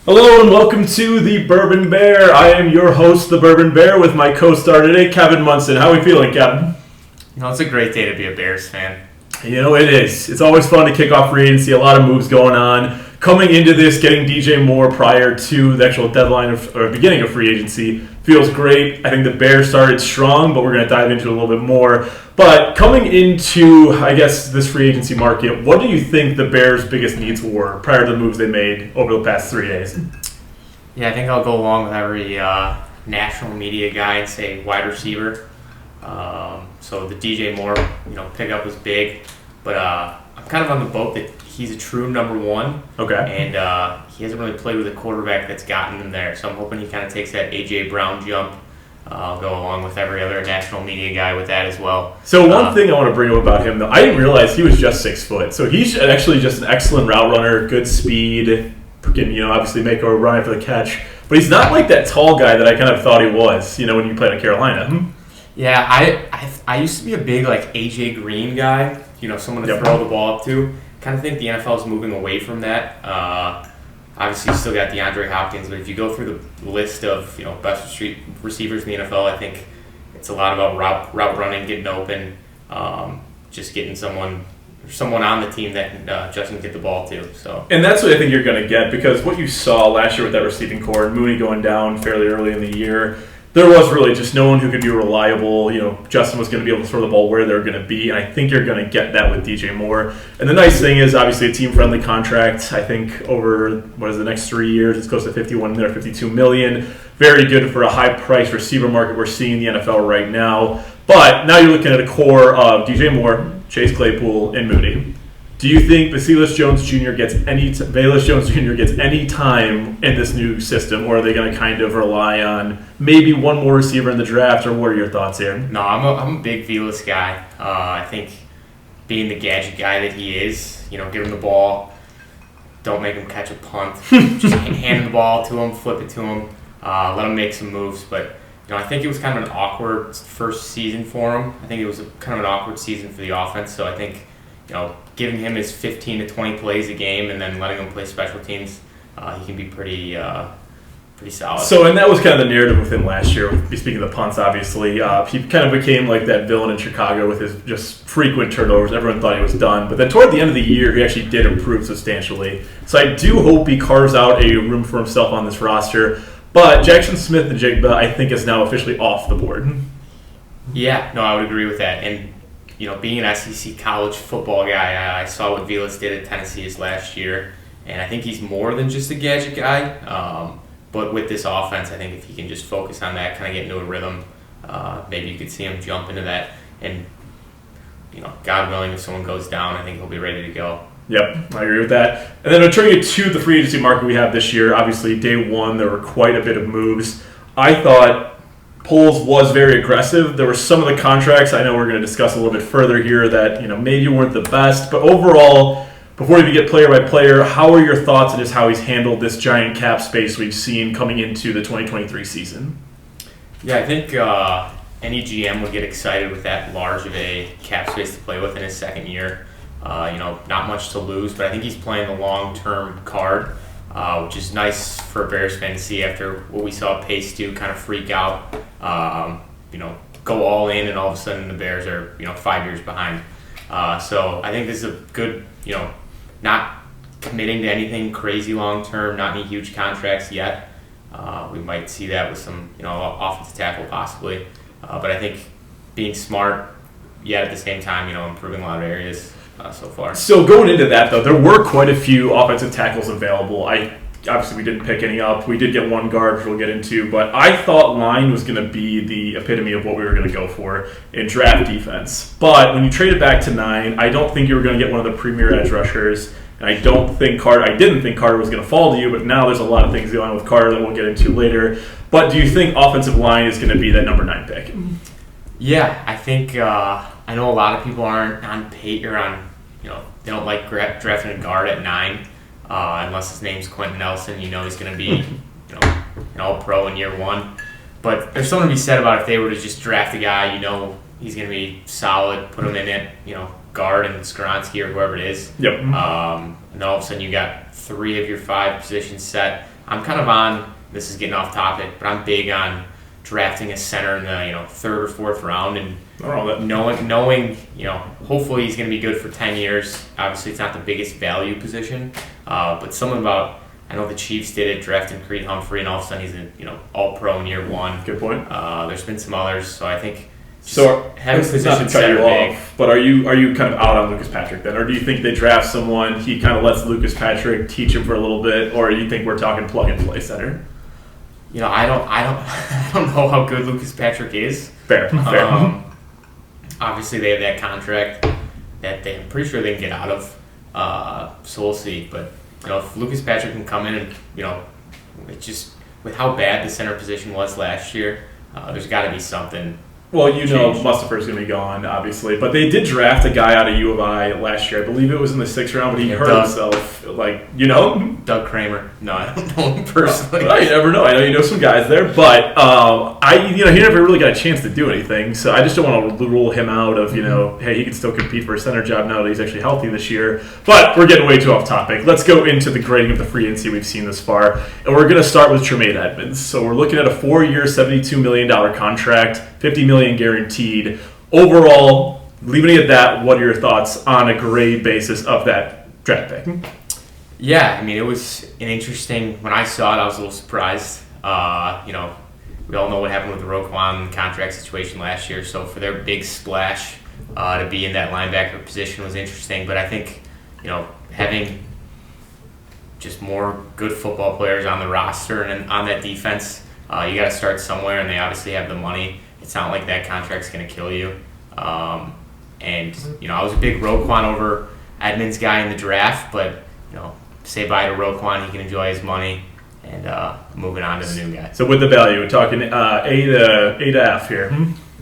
Hello and welcome to the Bourbon Bear. I am your host, the Bourbon Bear, with my co-star today, Kevin Munson. How are we feeling, Kevin? It's a great day to be a Bears fan. It is. It's always fun to kick off free agency. A lot of moves going on. Coming into this, getting DJ Moore prior to the actual deadline or beginning of free agency feels great. I think the Bears started strong, but we're going to dive into it a little bit more. But coming into, I guess, this free agency market, what do you think the Bears' biggest needs were prior to the moves they made over the past 3 days? Yeah, I think I'll go along with every national media guy and say wide receiver. So the DJ Moore, pickup was big, but I'm kind of on the boat that he's a true number one. Okay. And he hasn't really played with a quarterback that's gotten him there. So I'm hoping he kind of takes that A.J. Brown jump. I'll go along with every other national media guy with that as well. So one thing I want to bring up about him, though, I didn't realize he was just 6 foot. So he's actually just an excellent route runner, good speed, can obviously make a run after the catch. But he's not like that tall guy that I kind of thought he was, when you played in Carolina. Yeah, I used to be a big A.J. Green guy, someone to throw the ball up to. Kind of think the NFL is moving away from that. Obviously, you still got DeAndre Hopkins, but if you go through the list of best receivers in the NFL, I think it's a lot about route running, getting open, just getting someone on the team that Justin can get the ball to. So, and that's what I think you're going to get, because what you saw last year with that receiving core, Mooney going down fairly early in the year, there was really just no one who could be reliable. Justin was going to be able to throw the ball where they're going to be, and I think you're going to get that with DJ Moore. And the nice thing is, obviously, a team-friendly contract. I think over, the next 3 years, it's close to $52 million. Very good for a high-priced receiver market we're seeing in the NFL right now. But now you're looking at a core of DJ Moore, Chase Claypool, and Mooney. Do you think Velus Jones Jr. gets any time in this new system, or are they going to kind of rely on maybe one more receiver in the draft, or what are your thoughts here? No, I'm a big Velus guy. I think being the gadget guy that he is, give him the ball, don't make him catch a punt, just hand the ball to him, flip it to him, let him make some moves. But I think it was kind of an awkward first season for him. I think it was kind of an awkward season for the offense. So I think giving him his 15 to 20 plays a game and then letting him play special teams, he can be pretty solid. So, and that was kind of the narrative with him last year. Speaking of the punts, obviously, he kind of became like that villain in Chicago with his just frequent turnovers. Everyone thought he was done. But then toward the end of the year, he actually did improve substantially. So I do hope he carves out a room for himself on this roster. But Jackson Smith and Jigba, I think, is now officially off the board. Yeah, no, I would agree with that. And being an SEC college football guy, I saw what Velus did at Tennessee his last year, and I think he's more than just a gadget guy. But with this offense, I think if he can just focus on that, kind of get into a rhythm, maybe you could see him jump into that. And, God willing, if someone goes down, I think he'll be ready to go. Yep, I agree with that. And then returning to the free agency market we have this year, obviously day one, there were quite a bit of moves. I thought Poles was very aggressive. There were some of the contracts I know we're going to discuss a little bit further here that maybe weren't the best. But overall, before we even get player by player, how are your thoughts on just how he's handled this giant cap space we've seen coming into the 2023 season? Yeah, I think any GM would get excited with that large of a cap space to play with in his second year. Not much to lose, but I think he's playing the long-term card, which is nice for a Bears fan to see after what we saw Pace do, kind of freak out, go all in, and all of a sudden the Bears are, 5 years behind. So I think this is a good, not committing to anything crazy long-term, not any huge contracts yet. We might see that with some, offensive tackle possibly. But I think being smart, yet at the same time, improving a lot of areas. So far. So going into that, though, there were quite a few offensive tackles available. Obviously, we didn't pick any up. We did get one guard, which we'll get into. But I thought line was going to be the epitome of what we were going to go for in draft defense. But when you trade it back to 9, I don't think you were going to get one of the premier edge rushers. And I didn't think Carter was going to fall to you. But now there's a lot of things going on with Carter that we'll get into later. But do you think offensive line is going to be that number 9 pick? Yeah, I think I know a lot of people aren't on pay or on, they don't like drafting a guard at 9 unless his name's Quentin Nelson. He's going to be, an all-pro in year 1. But there's something to be said about if they were to just draft a guy, he's going to be solid, put him in it, guard and Skronsky or whoever it is. Yep. And then all of a sudden you got 3 of your 5 positions set. I'm kind of on, this is getting off topic, but I'm big on drafting a center in the 3rd or 4th round and knowing hopefully he's going to be good for 10 years. Obviously it's not the biggest value position, but something about, I know the Chiefs did it, drafting Creed Humphrey, and all of a sudden he's an all-pro in year 1. Good point. There's been some others, so I think having position center big. But are you kind of out on Lucas Patrick then, or do you think they draft someone, he kind of lets Lucas Patrick teach him for a little bit, or do you think we're talking plug and play center? I don't know how good Lucas Patrick is. Fair. Obviously, they have that contract that I'm pretty sure they can get out of. So we'll see. But if Lucas Patrick can come in and it's just with how bad the center position was last year, there's got to be something. Well, Mustafer's going to be gone, obviously. But they did draft a guy out of U of I last year. I believe it was in the 6th round, but he hurt himself. Doug Kramer. No, I don't know him personally. Well, you never know. I know you know some guys there. But, he never really got a chance to do anything. So I just don't want to rule him out of, hey, he can still compete for a center job now that he's actually healthy this year. But we're getting way too off topic. Let's go into the grading of the free agency we've seen this far. And we're going to start with Tremaine Edmonds. So we're looking at a 4-year, $72 million contract. $50 million guaranteed. Overall, leaving it at that, what are your thoughts on a grade basis of that draft pick? Yeah, it was an interesting. When I saw it, I was a little surprised. We all know what happened with the Roquan contract situation last year, so for their big splash to be in that linebacker position was interesting. But I think, having just more good football players on the roster and on that defense, you got to start somewhere, and they obviously have the money. It's not like that contract's going to kill you. I was a big Roquan over Edmonds guy in the draft, but, say bye to Roquan. He can enjoy his money, and moving on to the new guy. So with the value, we're talking A to F here.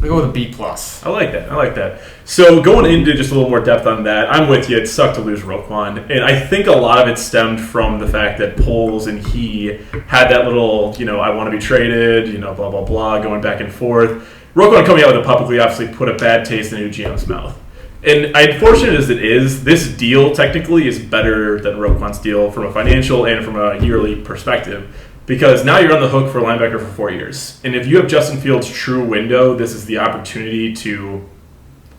We go with a B+. I like that. So going into just a little more depth on that, I'm with you. It sucked to lose Roquan, and I think a lot of it stemmed from the fact that Poles and he had that little, I want to be traded, blah blah blah, going back and forth. Roquan coming out with it publicly obviously put a bad taste in the new GM's mouth. And unfortunate as it is, this deal technically is better than Roquan's deal from a financial and from a yearly perspective. Because now you're on the hook for a linebacker for 4 years. And if you have Justin Fields' true window, this is the opportunity to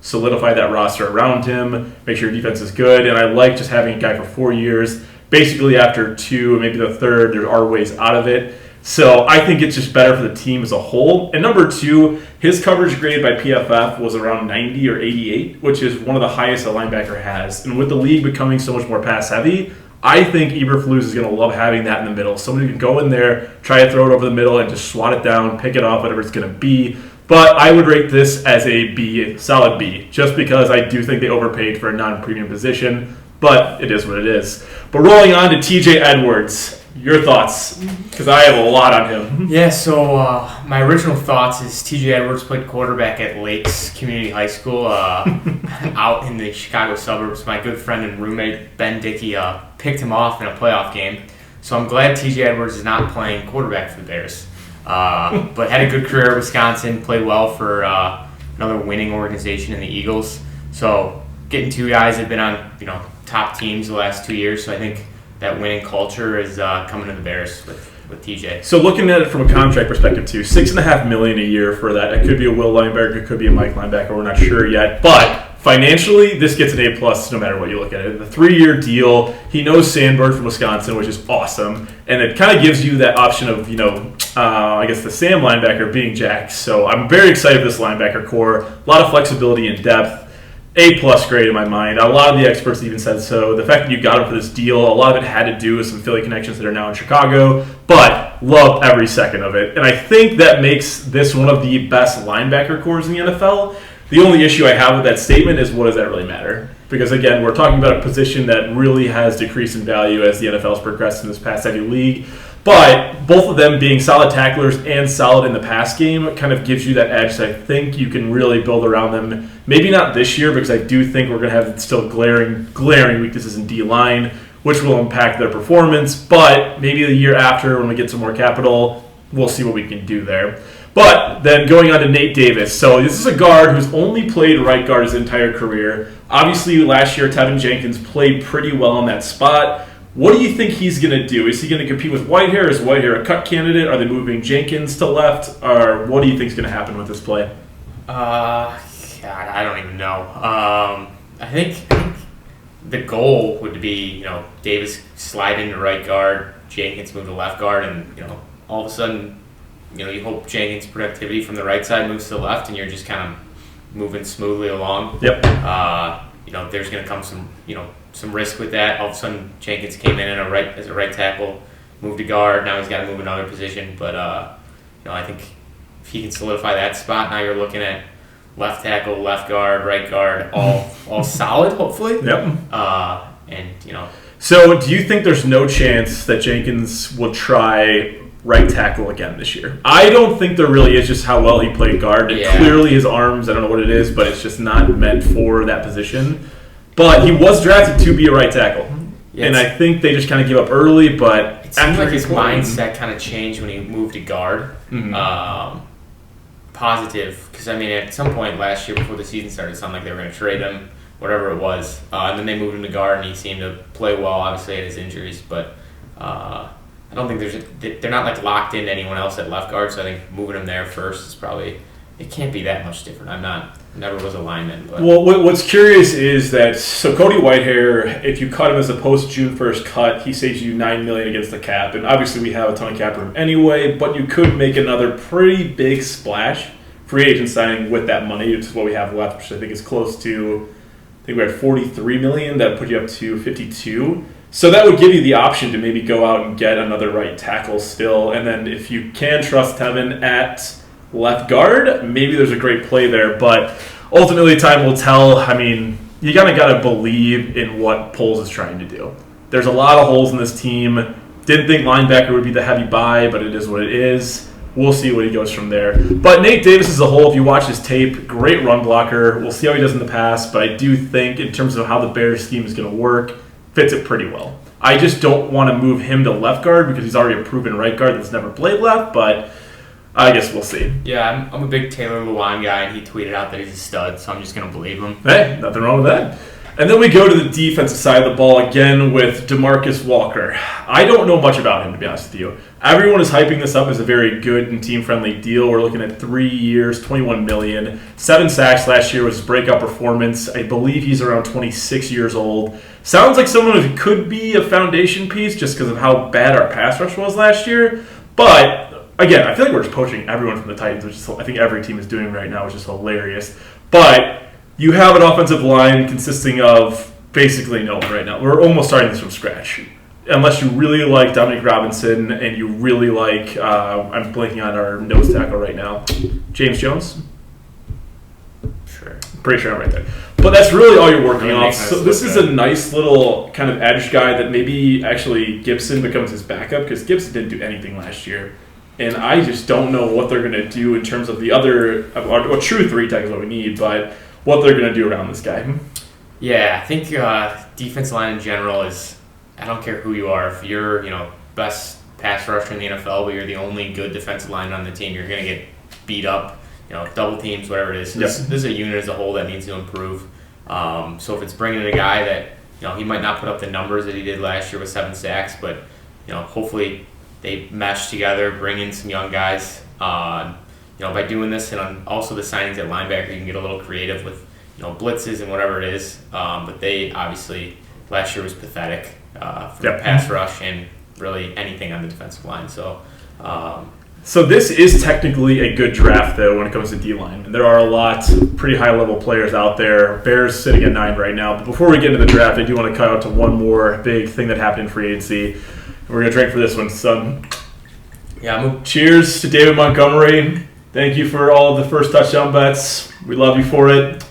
solidify that roster around him, make sure your defense is good. And I like just having a guy for 4 years. Basically after 2, maybe the 3rd, there are ways out of it. So I think it's just better for the team as a whole. And number 2, his coverage grade by PFF was around 90 or 88, which is one of the highest a linebacker has. And with the league becoming so much more pass-heavy, I think Eberflus is going to love having that in the middle. Somebody can go in there, try to throw it over the middle, and just swat it down, pick it off, whatever it's going to be. But I would rate this as a B, solid B, just because I do think they overpaid for a non-premium position. But it is what it is. But rolling on to TJ Edwards. Your thoughts? Because I have a lot on him. Yeah, so my original thoughts is TJ Edwards played quarterback at Lakes Community High School out in the Chicago suburbs. My good friend and roommate, Ben Dickey, picked him off in a playoff game. So I'm glad TJ Edwards is not playing quarterback for the Bears. But had a good career at Wisconsin, played well for another winning organization in the Eagles. So getting 2 guys that have been on top teams the last 2 years, so I think that winning culture is coming to the Bears with TJ. So looking at it from a contract perspective too, $6.5 million a year for that. It could be a Will linebacker, it could be a Mike linebacker. We're not sure yet, but financially, this gets an A+ no matter what you look at it. The 3-year deal. He knows Sandberg from Wisconsin, which is awesome, and it kind of gives you that option of I guess the Sam linebacker being Jack. So I'm very excited for this linebacker core. A lot of flexibility and depth. A+ grade in my mind. A lot of the experts even said so. The fact that you got him for this deal, a lot of it had to do with some Philly connections that are now in Chicago, but loved every second of it. And I think that makes this one of the best linebacker cores in the NFL. The only issue I have with that statement is, what does that really matter? Because again, we're talking about a position that really has decreased in value as the NFL's progressed in this pass-heavy league. But both of them being solid tacklers and solid in the pass game kind of gives you that edge that I think you can really build around them. Maybe not this year, because I do think we're going to have still glaring weaknesses in D-line, which will impact their performance. But maybe the year after, when we get some more capital, we'll see what we can do there. But then going on to Nate Davis. So this is a guard who's only played right guard his entire career, Obviously, last year, Tevin Jenkins played pretty well in that spot. What do you think he's going to do? Is he going to compete with Whitehair? Is Whitehair a cut candidate? Are they moving Jenkins to left? Or what do you think is going to happen with this play? God, I don't even know. I think the goal would be, Davis slide into right guard, Jenkins move to left guard, and, all of a sudden, you hope Jenkins' productivity from the right side moves to the left, and you're just kind of moving smoothly along. Yep. There's going to come some risk with that. All of a sudden, Jenkins came in as a right tackle, moved to guard. Now he's got to move another position. But I think if he can solidify that spot, now you're looking at left tackle, left guard, right guard, all solid, hopefully. Yep. And. So, do you think there's no chance that Jenkins will try right tackle again this year? I don't think there really is, just how well he played guard. Yeah. Clearly his arms, I don't know what it is, but it's just not meant for that position. But he was drafted to be a right tackle. Yeah, and I think they just kind of give up early, but it seemed like his mindset kind of changed when he moved to guard. Mm-hmm. Positive, because at some point last year before the season started, it sounded like they were going to trade him, whatever it was. And then they moved him to guard, and he seemed to play well, obviously, at his injuries, but I don't think they're not like locked into anyone else at left guard, so I think moving him there first is probably, it can't be that much different. Never was a lineman. But. Well, what's curious is that, so Cody Whitehair, if you cut him as a post-June 1st cut, he saves you $9 million against the cap, and obviously we have a ton of cap room anyway, but you could make another pretty big splash free agent signing with that money, which is what we have left, which I think is close to, I think we're at $43 million, that would put you up to $52. So that would give you the option to maybe go out and get another right tackle still. And then if you can trust Tevin at left guard, maybe there's a great play there. But ultimately, time will tell. You kind of got to believe in what Poles is trying to do. There's a lot of holes in this team. Didn't think linebacker would be the heavy buy, but it is what it is. We'll see what he goes from there. But Nate Davis as a whole, if you watch his tape, great run blocker. We'll see how he does in the pass. But I do think in terms of how the Bears scheme is going to work, fits it pretty well. I just don't want to move him to left guard because he's already a proven right guard that's never played left, but I guess we'll see. Yeah, I'm a big Taylor Lewan guy, and he tweeted out that he's a stud, so I'm just going to believe him. Hey, nothing wrong with that. And then we go to the defensive side of the ball again with DeMarcus Walker. I don't know much about him, to be honest with you. Everyone is hyping this up as a very good and team-friendly deal. We're looking at 3 years, $21 million. 7 sacks last year was his breakout performance. I believe he's around 26 years old. Sounds like someone who could be a foundation piece just because of how bad our pass rush was last year. But, again, I feel like we're just poaching everyone from the Titans, which is, I think every team is doing right now, which is hilarious. But you have an offensive line consisting of basically no one right now. We're almost starting this from scratch. Unless you really like Dominic Robinson and you really like, I'm blanking on our nose tackle right now, James Jones? Sure. Pretty sure I'm right there. But that's really all you're working off. So this is a nice little kind of edge guy that maybe actually Gibson becomes his backup because Gibson didn't do anything last year. And I just don't know what they're going to do in terms of the other, well, true 3 tech is what we need, but what they're going to do around this guy. Yeah, I think defense line in general is, I don't care who you are, if you're, best pass rusher in the NFL, but you're the only good defensive line on the team, you're going to get beat up, double teams, whatever it is. This is a unit as a whole that needs to improve. So if it's bringing in a guy that, he might not put up the numbers that he did last year with 7 sacks, but, hopefully they mesh together, bring in some young guys. By doing this and also the signings at linebacker, you can get a little creative with, blitzes and whatever it is. But they obviously, last year was pathetic for the pass rush and really anything on the defensive line. So this is technically a good draft, though, when it comes to D-line. And there are a lot pretty high-level players out there. Bears sitting at 9 right now. But before we get into the draft, I do want to cut out to one more big thing that happened in free agency. We're going to drink for this one, son. Yeah. Cheers to David Montgomery. Thank you for all of the first touchdown bets. We love you for it.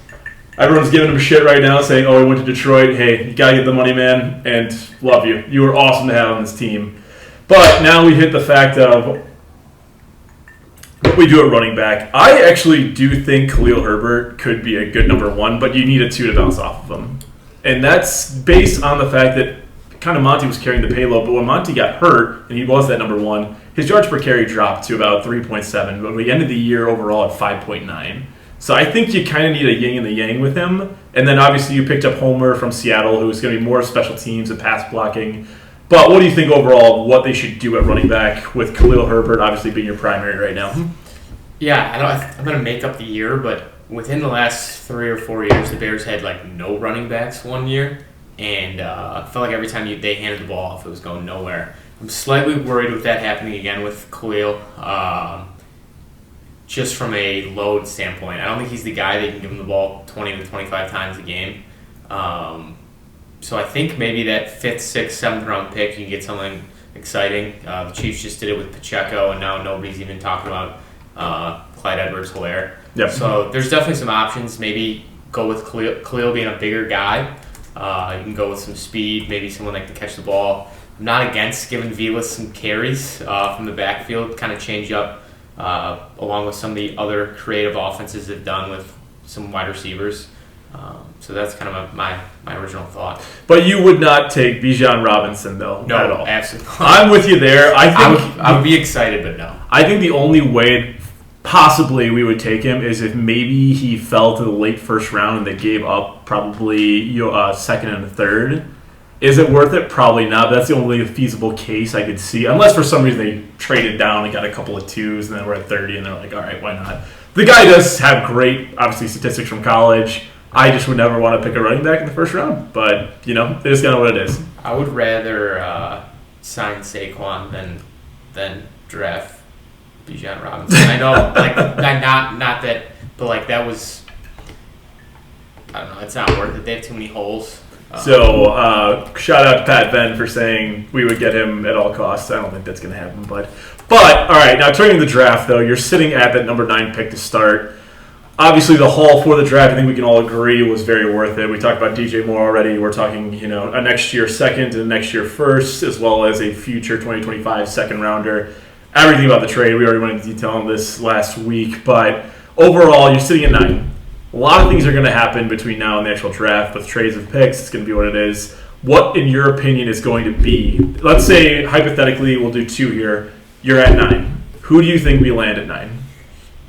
Everyone's giving him shit right now, saying, he went to Detroit. Hey, you got to get the money, man, and love you. You were awesome to have on this team. But now we hit the fact of what we do at running back. I actually do think Khalil Herbert could be a good number 1, but you need a 2 to bounce off of him. And that's based on the fact that kind of Monty was carrying the payload, but when Monty got hurt, and he was that number 1, his yards per carry dropped to about 3.7, but we ended the year overall at 5.9. So I think you kind of need a yin and a yang with him. And then obviously you picked up Homer from Seattle, who's going to be more special teams and pass blocking. But what do you think overall what they should do at running back with Khalil Herbert obviously being your primary right now? Yeah, I'm going to make up the year, but within the last 3 or 4 years, the Bears had like no running backs one year, and I felt like every time they handed the ball off, it was going nowhere. I'm slightly worried with that happening again with Khalil, just from a load standpoint. I don't think he's the guy that can give him the ball 20 to 25 times a game. So I think maybe that 5th, 6th, 7th round pick, you can get something exciting. The Chiefs just did it with Pacheco, and now nobody's even talking about Clyde Edwards-Helaire. Yep. So there's definitely some options. Maybe go with Khalil being a bigger guy. You can go with some speed, maybe someone that can catch the ball. I'm not against giving Vilas some carries from the backfield, kind of change up along with some of the other creative offenses they've done with some wide receivers. So that's kind of my original thought. But you would not take Bijan Robinson, though, no, at all. Absolutely. I'm with you there. I would be excited, but no. I think the only way possibly we would take him is if maybe he fell to the late first round and they gave up probably second and a third. Is it worth it? Probably not. That's the only feasible case I could see. Unless for some reason they traded down and got a couple of 2s and then we're at 30 and they're like, all right, why not? The guy does have great, obviously, statistics from college. I just would never want to pick a running back in the first round. But, it is kind of what it is. I would rather sign Saquon than draft Bijan Robinson. I know, not that, but that was, I don't know, it's not worth it. They have too many holes. So, shout out to Pat Ben for saying we would get him at all costs. I don't think that's going to happen, but all right. Now, turning to the draft, though, you're sitting at that number 9 pick to start. Obviously, the haul for the draft, I think we can all agree, was very worth it. We talked about DJ Moore already. We're talking, a next year second and a next year first, as well as a future 2025 second rounder. Everything about the trade, we already went into detail on this last week, but overall, you're sitting at 9. A lot of things are going to happen between now and the actual draft with trades of picks. It's going to be what it is. What, in your opinion, is going to be? Let's say, hypothetically, we'll do 2 here. You're at 9. Who do you think we land at 9?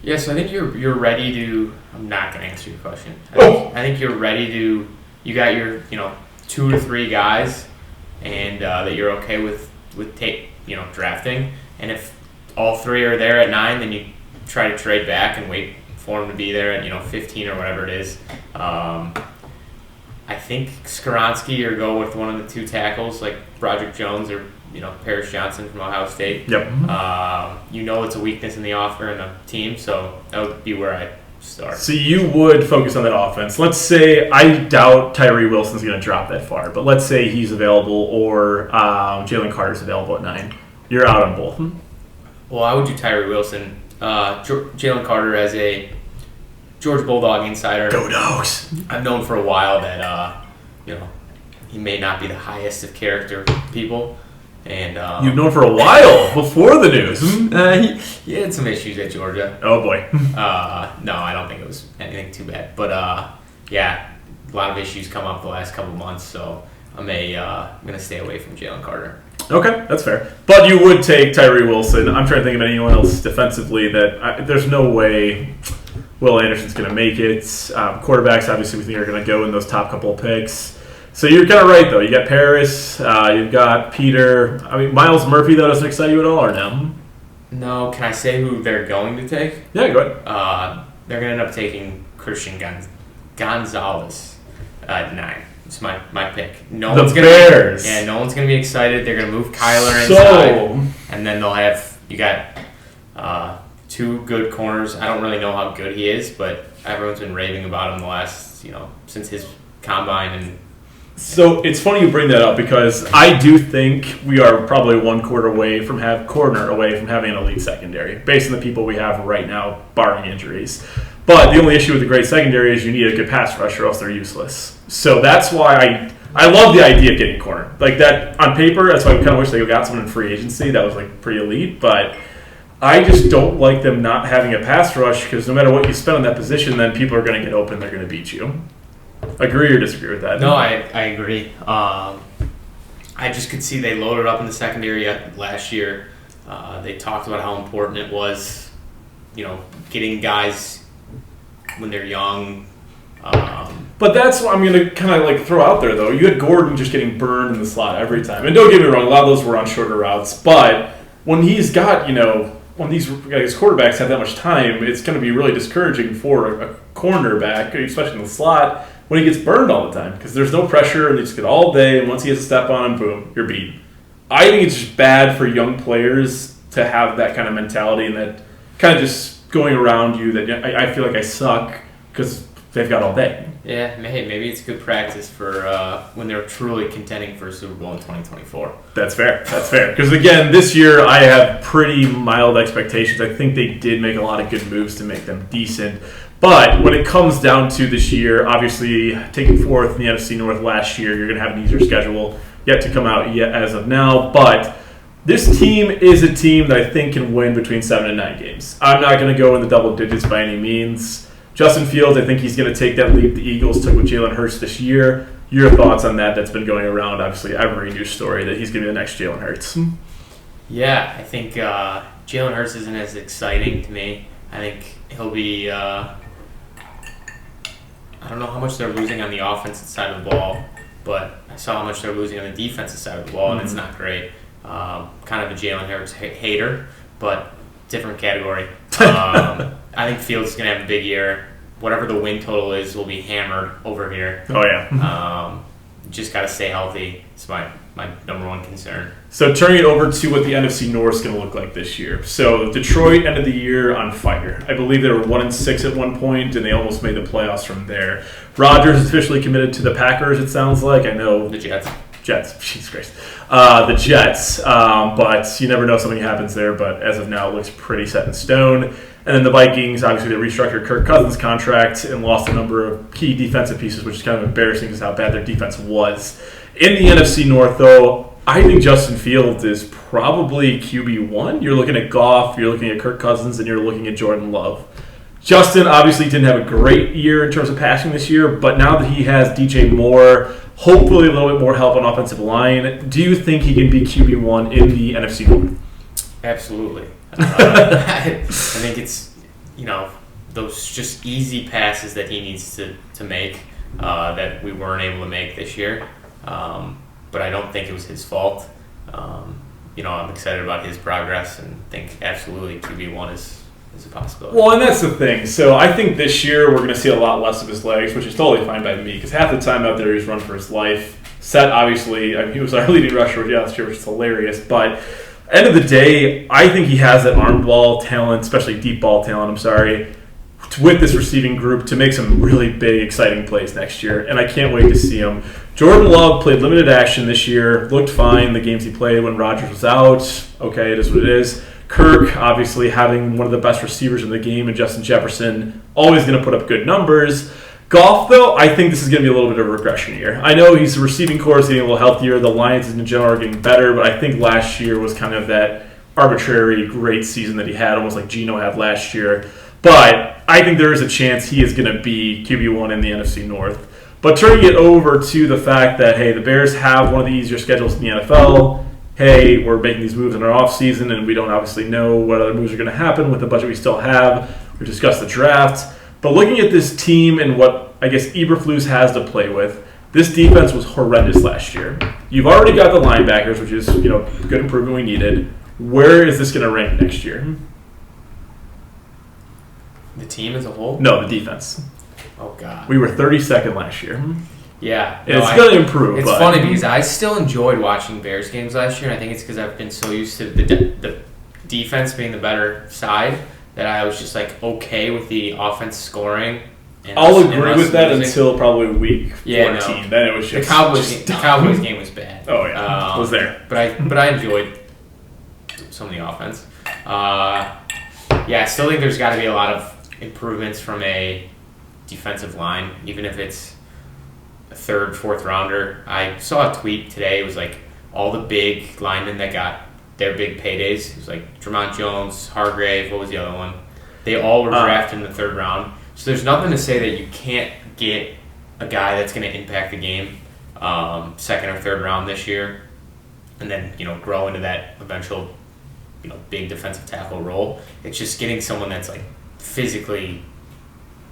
Yeah, so I think you're ready to. I'm not going to answer your question. I think you're ready to. You got your 2 to 3 guys, and that you're okay with drafting. And if all 3 are there at 9, then you try to trade back and wait for him to be there at 15 or whatever it is. I think Skoronski or go with one of the 2 tackles like Broderick Jones or Paris Johnson from Ohio State. Yep. It's a weakness in the offer and the team, so that would be where I start. So you would focus on that offense. Let's say I doubt Tyree Wilson's going to drop that far, but let's say he's available or Jalen Carter's available at 9. You're out on both. Well, I would do Tyree Wilson. Jalen Carter as a Georgia Bulldog insider. Go Dogs! I've known for a while that he may not be the highest of character people, and you've known for a while before the news. He had some issues at Georgia. Oh boy. No, I don't think it was anything too bad, but a lot of issues come up the last couple months, so I'm gonna stay away from Jalen Carter. Okay, that's fair. But you would take Tyree Wilson. I'm trying to think of anyone else defensively that there's no way Will Anderson's going to make it. Quarterbacks, obviously, we think are going to go in those top couple of picks. So you're kind of right, though. You got Paris, you've got Peter. I mean, Miles Murphy, though, doesn't excite you at all, or no? No. Can I say who they're going to take? Yeah, go ahead. They're going to end up taking Christian Gonzalez at 9. It's my pick. No one's gonna Bears. No one's going to be excited. They're going to move Kyler inside. And then they'll have, you got 2 good corners. I don't really know how good he is, but everyone's been raving about him the last, since his combine. And so it's funny you bring that up because I do think we are probably one corner away from having an elite secondary based on the people we have right now, barring injuries. But the only issue with the great secondary is you need a good pass rusher, or else they're useless. So that's why I love the idea of getting corner like that on paper. That's why I kind of wish they got someone in free agency that was pretty elite, but I just don't like them not having a pass rush because no matter what you spend on that position, then people are going to get open. They're going to beat you. Agree or disagree with that? No, I agree. I just could see they loaded up in the secondary last year. They talked about how important it was, getting guys when they're young. But that's what I'm going to kind of like throw out there, though. You had Gordon just getting burned in the slot every time. And don't get me wrong, a lot of those were on shorter routes. But when he's got, when these guys quarterbacks have that much time, it's going to be really discouraging for a cornerback, especially in the slot, when he gets burned all the time. Because there's no pressure, and they just get all day, and once he has a step on him, boom, you're beat. I think it's just bad for young players to have that kind of mentality and that kind of just going around you that I feel like I suck because they've got all day. Yeah, maybe it's good practice for when they're truly contending for a Super Bowl in 2024. That's fair. Because, again, this year I have pretty mild expectations. I think they did make a lot of good moves to make them decent. But when it comes down to this year, obviously taking fourth in the NFC North last year, you're going to have an easier schedule yet to come out yet as of now. But this team is a team that I think can win between 7 and 9 games. I'm not going to go in the double digits by any means. Justin Fields, I think he's going to take that leap the Eagles took with Jalen Hurts this year. Your thoughts on that? That's been going around, obviously, every news story that he's going to be the next Jalen Hurts. Yeah, I think Jalen Hurts isn't as exciting to me. I think he'll be I don't know how much they're losing on the offensive side of the ball, but I saw how much they're losing on the defensive side of the ball, and it's not great. Kind of a Jalen Hurts hater, but different category. I think Fields is going to have a big year. Whatever the win total is will be hammered over here. Oh, yeah. Just got to stay healthy. It's my number one concern. So turning it over to what the NFC North is going to look like this year. So Detroit ended the year on fire. I believe they were 1-6 at one point, and they almost made the playoffs from there. Rodgers is officially committed to the Packers, it sounds like. I know. The Jets. Jesus Christ. The Jets. But you never know, something happens there. But as of now, it looks pretty set in stone. And then the Vikings, obviously, they restructured Kirk Cousins' contract and lost a number of key defensive pieces, which is kind of embarrassing because how bad their defense was. In the NFC North, though, I think Justin Fields is probably QB1. You're looking at Goff, you're looking at Kirk Cousins, and you're looking at Jordan Love. Justin obviously didn't have a great year in terms of passing this year, but now that he has DJ Moore, hopefully a little bit more help on offensive line, do you think he can be QB1 in the NFC North? Absolutely. I think it's, those just easy passes that he needs to make that we weren't able to make this year. But I don't think it was his fault. I'm excited about his progress and think absolutely QB1 is a possibility. Well, and that's the thing. So I think this year we're going to see a lot less of his legs, which is totally fine by me because half the time out there he's run for his life. Seth, obviously, he was our leading rusher last year, which is hilarious. But end of the day, I think he has that arm ball talent, especially deep ball talent, with this receiving group to make some really big, exciting plays next year. And I can't wait to see him. Jordan Love played limited action this year, looked fine the games he played when Rodgers was out. Okay, it is what it is. Kirk, obviously, having one of the best receivers in the game, and Justin Jefferson, always going to put up good numbers. Goff, though, I think this is going to be a little bit of a regression year. I know he's the receiving core is getting a little healthier. The Lions in general are getting better, but I think last year was kind of that arbitrary great season that he had, almost like Geno had last year. But I think there is a chance he is going to be QB1 in the NFC North. But turning it over to the fact that, hey, the Bears have one of the easier schedules in the NFL. Hey, we're making these moves in our offseason, and we don't obviously know what other moves are going to happen with the budget we still have. We discussed the draft. But looking at this team and what, I guess, Eberflus has to play with, this defense was horrendous last year. You've already got the linebackers, which is, good improvement we needed. Where is this going to rank next year? The team as a whole? No, the defense. Oh, God. We were 32nd last year. Yeah. And it's going to improve. It's funny because I still enjoyed watching Bears games last year, and I think it's because I've been so used to the defense being the better side that I was just okay with the offense scoring. I'll agree with that until probably week 14. No. Then it was just the Cowboys game was bad. Oh yeah, was there. But I enjoyed some of the offense. I still think there's got to be a lot of improvements from a defensive line, even if it's a third, fourth rounder. I saw a tweet today. It was all the big linemen that got their big paydays. It was Tremont Jones, Hargrave. What was the other one? They all were drafted in the third round. So there's nothing to say that you can't get a guy that's going to impact the game second or third round this year, and then grow into that eventual big defensive tackle role. It's just getting someone that's physically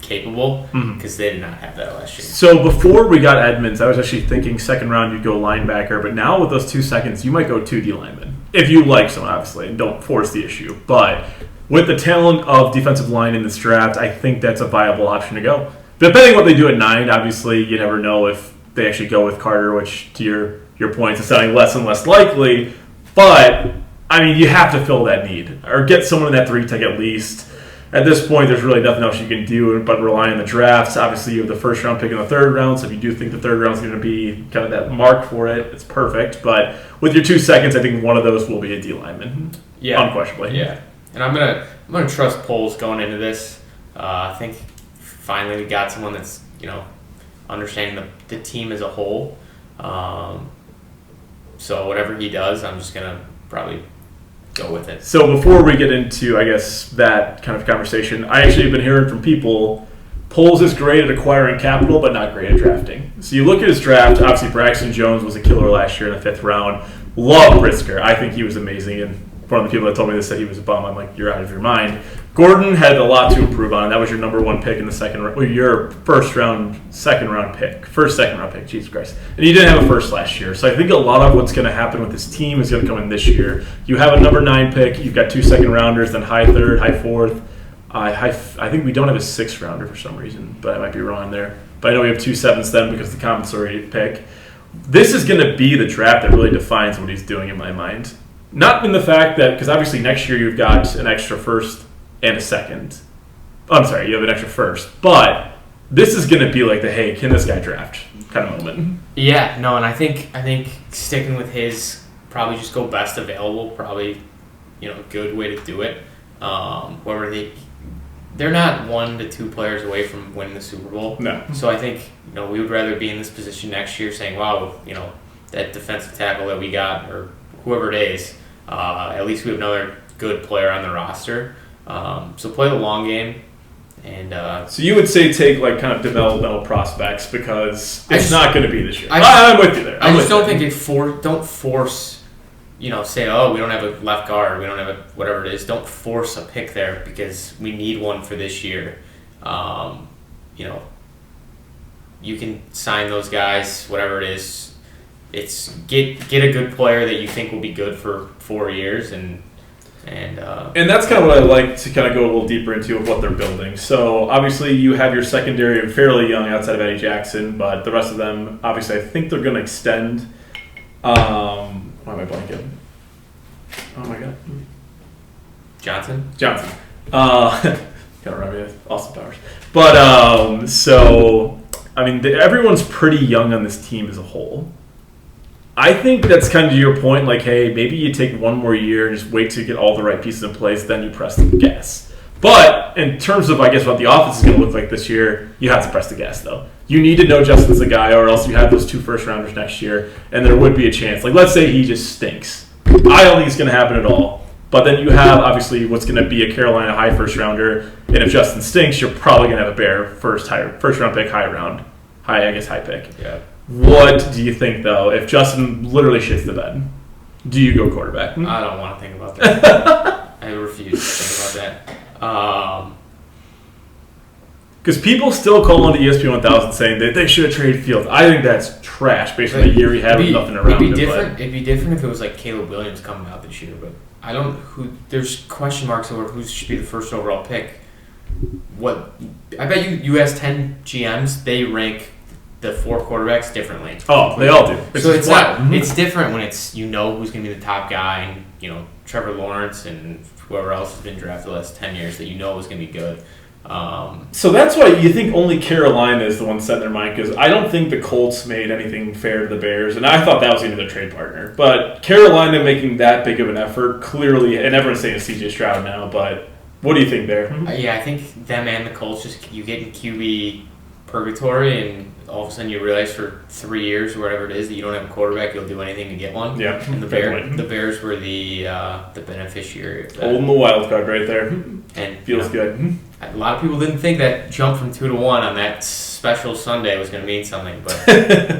capable because they did not have that last year. So before we got Edmonds, I was actually thinking second round you'd go linebacker, but now with those 2 seconds, you might go 2 D linemen. If you like someone, obviously, and don't force the issue. But with the talent of defensive line in this draft, I think that's a viable option to go. Depending what they do at 9, obviously, you never know if they actually go with Carter, which to your point is sounding less and less likely. But, I mean, you have to fill that need. Or get someone in that 3 tech at least. At this point, there's really nothing else you can do but rely on the drafts. Obviously, you have the first round pick in the third round, so if you do think the third round is going to be kind of that mark for it, it's perfect. But with your 2 seconds, I think one of those will be a D lineman. Yeah. Unquestionably. Yeah. And I'm gonna trust Poles going into this. I think finally we got someone that's, understanding the team as a whole. So whatever he does, I'm just going to probably go with it. So before we get into, I guess, that kind of conversation, I actually have been hearing from people, Poles is great at acquiring capital, but not great at drafting. So you look at his draft, obviously Braxton Jones was a killer last year in the 5th round. Love Brisker. I think he was amazing, and one of the people that told me this said he was a bum. I'm like, you're out of your mind. Gordon had a lot to improve on. That was your number 1 pick in the second round. Well, your first round, second round pick. Second round pick, Jesus Christ. And you didn't have a first last year. So I think a lot of what's going to happen with this team is going to come in this year. You have a number 9 pick. You've got 2 second rounders, then high 3rd, high 4th. I think we don't have a 6th rounder for some reason, but I might be wrong there. But I know we have 2 7s then because of the compensatory pick. This is going to be the draft that really defines what he's doing in my mind. Not in the fact that, because obviously next year you've got an extra first and a second. I'm sorry, you have an extra first. But this is going to be like the, hey, can this guy draft kind of moment. Yeah, no, and I think sticking with his, probably just go best available, probably, a good way to do it. Where they're not 1 to 2 players away from winning the Super Bowl. No. So I think, we would rather be in this position next year saying, wow, that defensive tackle that we got, or whoever it is, at least we have another good player on the roster. So play the long game. And so you would say take like kind of developmental prospects because it's not going to be this year. I'm with you there. I just don't think don't force, say, oh, we don't have a left guard, we don't have a whatever it is. Don't force a pick there because we need one for this year. You can sign those guys, whatever it is. It's get a good player that you think will be good for 4 years and that's kind of what I like to kind of go a little deeper into of what they're building. So obviously you have your secondary fairly young outside of Eddie Jackson, but the rest of them, obviously, I think they're going to extend. Why am I blanking? Oh my god, Johnson. Can't remember Austin Powers, but so I mean everyone's pretty young on this team as a whole. I think that's kind of your point, like, hey, maybe you take 1 more year and just wait to get all the right pieces in place, then you press the gas. But in terms of, I guess, what the offense is going to look like this year, you have to press the gas, though. You need to know Justin's the guy, or else you have those 2 first-rounders next year, and there would be a chance. Like, let's say he just stinks. I don't think it's going to happen at all. But then you have, obviously, what's going to be a Carolina high first-rounder, and if Justin stinks, you're probably going to have a Bear first-round pick, high pick. Yeah. What do you think, though, if Justin literally shits the bed? Do you go quarterback? I don't want to think about that. I refuse to think about that. Because people still call on the ESPN 1000 saying that they should have traded Fields. I think that's trash based on the year he had with nothing around him. It'd be different if it was like Caleb Williams coming out this year, but there's question marks over who should be the first overall pick. I bet you ask 10 GMs, they rank the 4 quarterbacks differently. Oh, they all do. It's different when it's who's going to be the top guy, and Trevor Lawrence and whoever else has been drafted the last 10 years that is going to be good. So that's why you think only Carolina is the one set in their mind, because I don't think the Colts made anything fair to the Bears, and I thought that was even their trade partner. But Carolina making that big of an effort, clearly, and everyone's saying it's CJ Stroud now, but what do you think there? Yeah, I think them and the Colts, you get in QB purgatory, and all of a sudden you realize for 3 years or whatever it is that you don't have a quarterback, you'll do anything to get one. Yeah, and the Bears were the beneficiary of that. Holding the wild card right there, and feels good. A lot of people didn't think that jump from 2 to 1 on that special Sunday was going to mean something, but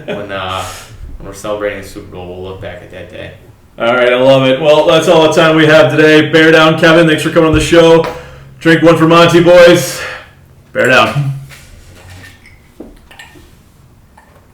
when we're celebrating the Super Bowl, we'll look back at that day. All right, I love it. Well, that's all the time we have today. Bear down, Kevin. Thanks for coming on the show. Drink one for Monty, boys. Bear down.